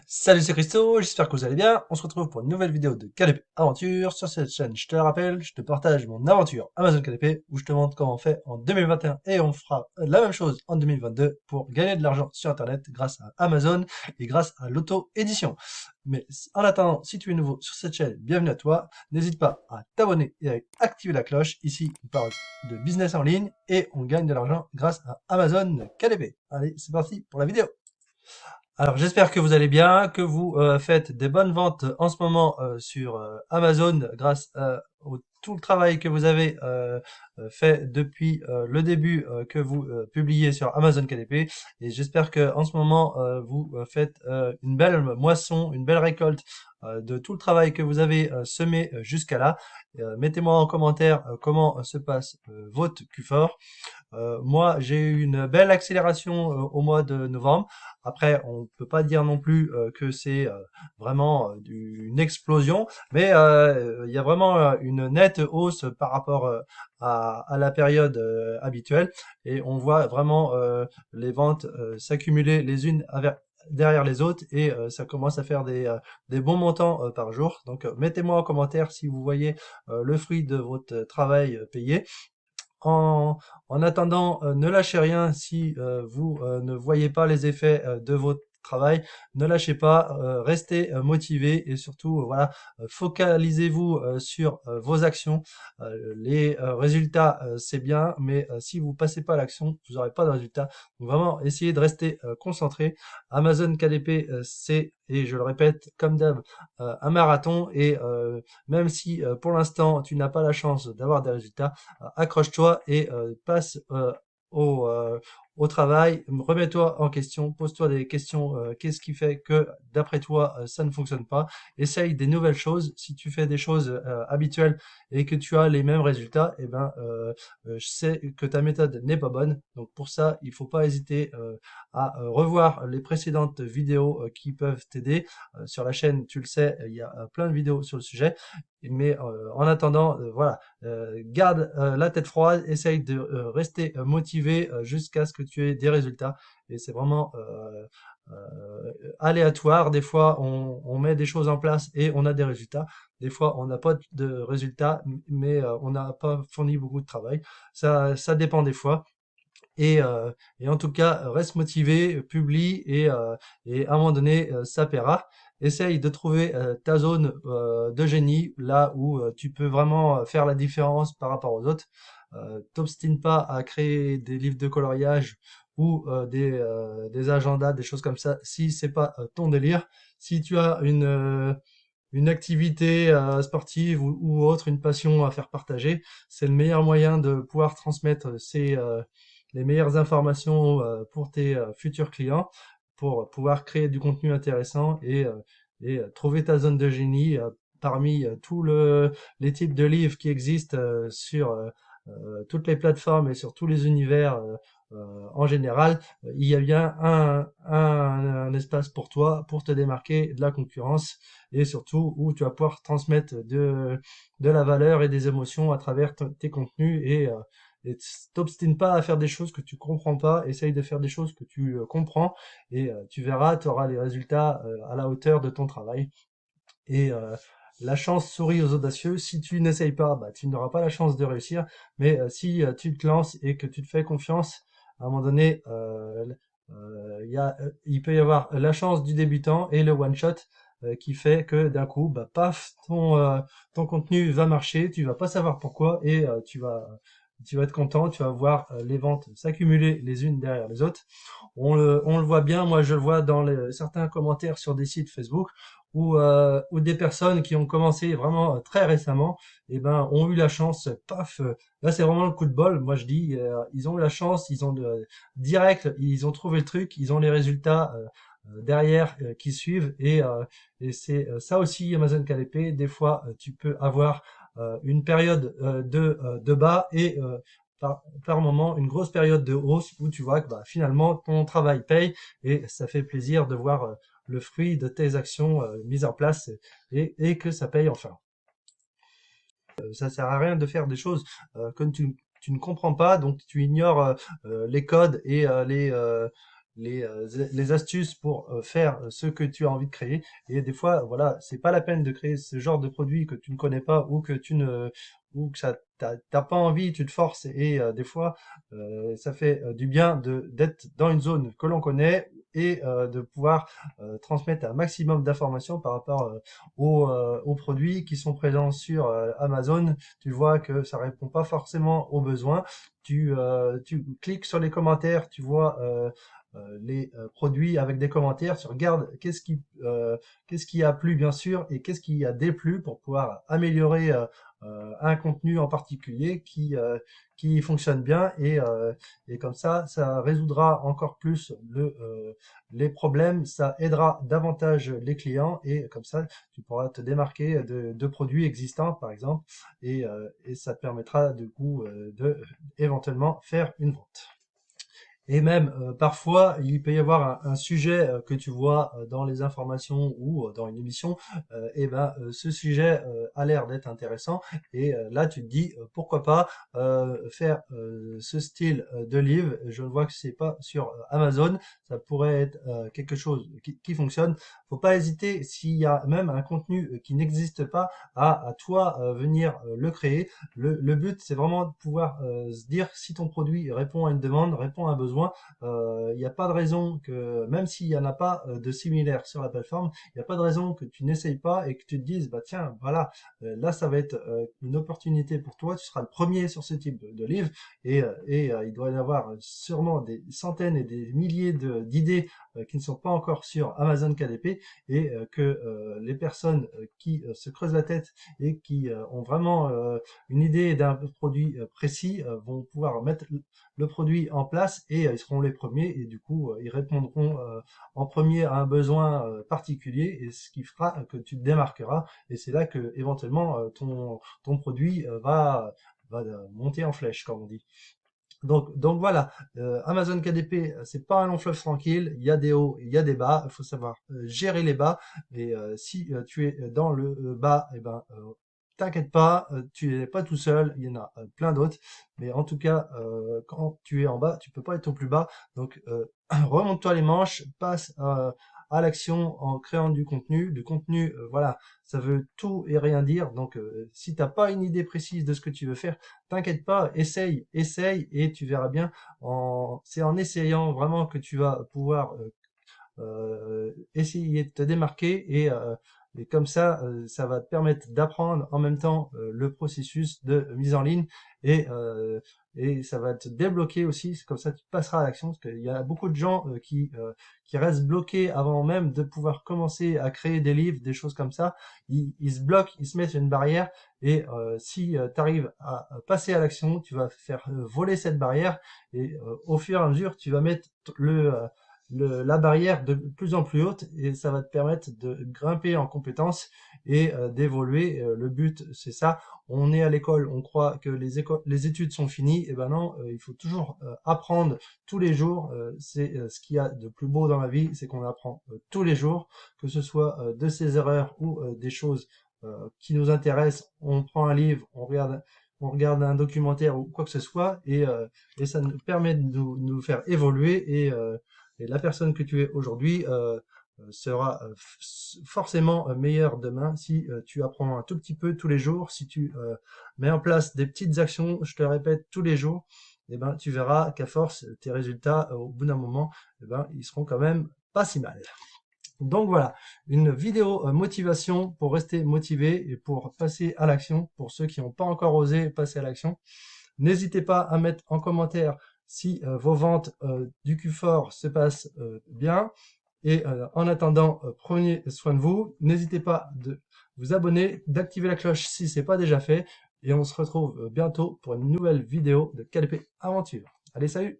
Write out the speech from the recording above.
Salut, c'est Christo, j'espère que vous allez bien. On se retrouve pour une nouvelle vidéo de KDP Aventure. Sur cette chaîne, je te le rappelle, je te partage mon aventure Amazon KDP où je te montre comment on fait en 2021 et on fera la même chose en 2022 pour gagner de l'argent sur Internet grâce à Amazon et grâce à l'auto-édition. Mais en attendant, si tu es nouveau sur cette chaîne, bienvenue à toi. N'hésite pas à t'abonner et à activer la cloche. Ici, on parle de business en ligne et on gagne de l'argent grâce à Amazon KDP. Allez, c'est parti pour la vidéo. Alors j'espère que vous allez bien, que vous faites des bonnes ventes en ce moment sur Amazon grâce au tout le travail que vous avez fait depuis le début que vous publiez sur Amazon KDP. Et j'espère que en ce moment vous faites une belle moisson, une belle récolte de tout le travail que vous avez semé jusqu'à là. Mettez-moi en commentaire comment se passe votre Q4. Moi, j'ai eu une belle accélération au mois de novembre. Après, on peut pas dire non plus que c'est vraiment une explosion, mais il y a vraiment une nette hausse par rapport à la période habituelle, et on voit vraiment les ventes s'accumuler les unes derrière les autres, et ça commence à faire des bons montants par jour. Donc, mettez-moi en commentaire si vous voyez le fruit de votre travail payé. En, en attendant, ne lâchez rien si vous ne voyez pas les effets de votre travail. Ne lâchez pas, restez motivé et surtout, voilà, focalisez-vous sur vos actions. Les résultats, c'est bien, mais si vous passez pas à l'action, vous n'aurez pas de résultats. Donc vraiment, essayez de rester concentré. Amazon KDP, c'est, et je le répète comme d'hab, un marathon, et même si pour l'instant tu n'as pas la chance d'avoir des résultats, accroche-toi et passe au, euh, au travail, remets-toi en question, pose-toi des questions, qu'est-ce qui fait que d'après toi ça ne fonctionne pas, essaye des nouvelles choses. Si tu fais des choses habituelles et que tu as les mêmes résultats, eh ben je sais que ta méthode n'est pas bonne. Donc pour ça, il faut pas hésiter à revoir les précédentes vidéos qui peuvent t'aider. Sur la chaîne, tu le sais, il y a plein de vidéos sur le sujet. Mais en attendant, voilà, garde la tête froide, essaye de rester motivé jusqu'à ce que tu aies des résultats. Et c'est vraiment aléatoire. Des fois, on met des choses en place et on a des résultats. Des fois, on n'a pas de résultats, mais on n'a pas fourni beaucoup de travail. Ça dépend des fois. Et en tout cas, reste motivé, publie, et à un moment donné, ça paiera. Essaye de trouver ta zone de génie, là où tu peux vraiment faire la différence par rapport aux autres. T'obstine pas à créer des livres de coloriage ou des agendas, des choses comme ça, si c'est pas ton délire. Si tu as une activité sportive ou autre, une passion à faire partager, c'est le meilleur moyen de pouvoir transmettre les meilleures informations pour tes futurs clients, pour pouvoir créer du contenu intéressant et trouver ta zone de génie parmi les types de livres qui existent sur toutes les plateformes et sur tous les univers en général. Il y a bien un espace pour toi, pour te démarquer de la concurrence, et surtout où tu vas pouvoir transmettre de la valeur et des émotions à travers tes contenus, et t'obstine pas à faire des choses que tu comprends pas, essaye de faire des choses que tu comprends, et tu verras, tu auras les résultats à la hauteur de ton travail. Et la chance sourit aux audacieux. Si tu n'essayes pas, bah, tu n'auras pas la chance de réussir. Mais si tu te lances et que tu te fais confiance, à un moment donné, il peut y avoir la chance du débutant et le one shot qui fait que d'un coup, bah, paf, ton contenu va marcher. Tu vas pas savoir pourquoi, et tu vas être content. Tu vas voir les ventes s'accumuler les unes derrière les autres. On le voit bien. Moi, je le vois dans certains commentaires sur des sites Facebook où des personnes qui ont commencé vraiment très récemment, eh ben, ont eu la chance, paf, là c'est vraiment le coup de bol. Moi je dis, ils ont eu la chance, direct, ils ont trouvé le truc, ils ont les résultats derrière qui suivent, et c'est ça aussi Amazon KDP. Des fois, tu peux avoir une période de bas, et par moment une grosse période de hausse où tu vois que bah, finalement ton travail paye, et ça fait plaisir de voir le fruit de tes actions mises en place, et que ça paye enfin. Ça sert à rien de faire des choses que tu ne comprends pas, donc tu ignores les codes et les astuces pour faire ce que tu as envie de créer. Et des fois, voilà, c'est pas la peine de créer ce genre de produit que tu ne connais pas ou que tu ne ou que ça t'as pas envie, tu te forces et des fois ça fait du bien de d'être dans une zone que l'on connaît et de pouvoir transmettre un maximum d'informations par rapport aux produits qui sont présents sur Amazon. Tu vois que ça répond pas forcément aux besoins. Tu cliques sur les commentaires, tu vois les produits avec des commentaires, tu regardes qu'est-ce qui a plu bien sûr et qu'est-ce qui a déplu pour pouvoir améliorer un contenu en particulier qui fonctionne bien et comme ça résoudra encore plus les problèmes, ça aidera davantage les clients et comme ça tu pourras te démarquer de produits existants par exemple et ça te permettra du coup de éventuellement faire une vente. Et même parfois, il peut y avoir un sujet que tu vois dans les informations ou dans une émission, et ben ce sujet a l'air d'être intéressant et là tu te dis pourquoi pas faire ce style de livre. Je vois que c'est pas sur Amazon, ça pourrait être quelque chose qui fonctionne. Faut pas hésiter s'il y a même un contenu qui n'existe pas à toi venir le créer. Le but c'est vraiment de pouvoir se dire si ton produit répond à une demande, répond à un besoin. Il n'y a pas de raison que, même s'il n'y en a pas de similaire sur la plateforme, il n'y a pas de raison que tu n'essayes pas et que tu te dises, bah tiens, voilà, là ça va être une opportunité pour toi, tu seras le premier sur ce type de livre et il doit y avoir sûrement des centaines et des milliers d'idées qui ne sont pas encore sur Amazon KDP et que les personnes qui se creusent la tête et qui ont vraiment une idée d'un produit précis vont pouvoir mettre le produit en place et ils seront les premiers et du coup ils répondront en premier à un besoin particulier et ce qui fera que tu te démarqueras et c'est là que éventuellement ton produit va monter en flèche comme on dit. Donc voilà, Amazon KDP, c'est pas un long fleuve tranquille, il y a des hauts, il y a des bas, il faut savoir gérer les bas, et si tu es dans le bas, et ben t'inquiète pas, tu n'es pas tout seul, il y en a plein d'autres, mais en tout cas, quand tu es en bas, tu peux pas être au plus bas, donc remonte-toi les manches, passe à l'action en créant du contenu. Le contenu, voilà, ça veut tout et rien dire, donc si t'as pas une idée précise de ce que tu veux faire, t'inquiète pas, essaye et tu verras bien. C'est en essayant vraiment que tu vas pouvoir essayer de te démarquer et comme ça va te permettre d'apprendre en même temps le processus de mise en ligne et, euh, et ça va te débloquer aussi. C'est comme ça que tu passeras à l'action parce qu'il y a beaucoup de gens qui restent bloqués avant même de pouvoir commencer à créer des livres, des choses comme ça. Ils se bloquent, ils se mettent une barrière et si tu arrives à passer à l'action, tu vas faire voler cette barrière et au fur et à mesure, tu vas mettre la barrière de plus en plus haute et ça va te permettre de grimper en compétences et d'évoluer. Le but, c'est ça. On est à l'école, on croit que les études sont finies. Et ben non, il faut toujours apprendre tous les jours. C'est ce qu'il y a de plus beau dans la vie, c'est qu'on apprend tous les jours, que ce soit de ses erreurs ou des choses qui nous intéressent. On prend un livre, on regarde un documentaire ou quoi que ce soit, et ça nous permet de nous faire évoluer et la personne que tu es aujourd'hui sera forcément meilleure demain si tu apprends un tout petit peu tous les jours, si tu mets en place des petites actions, je te le répète, tous les jours, et ben tu verras qu'à force, tes résultats, au bout d'un moment, eh ben, ils seront quand même pas si mal. Donc voilà, une vidéo motivation pour rester motivé et pour passer à l'action, pour ceux qui n'ont pas encore osé passer à l'action. N'hésitez pas à mettre en commentaire si vos ventes du Q4 se passent bien. Et en attendant, prenez soin de vous. N'hésitez pas de vous abonner, d'activer la cloche si ce n'est pas déjà fait. Et on se retrouve bientôt pour une nouvelle vidéo de KDP Aventure. Allez, salut!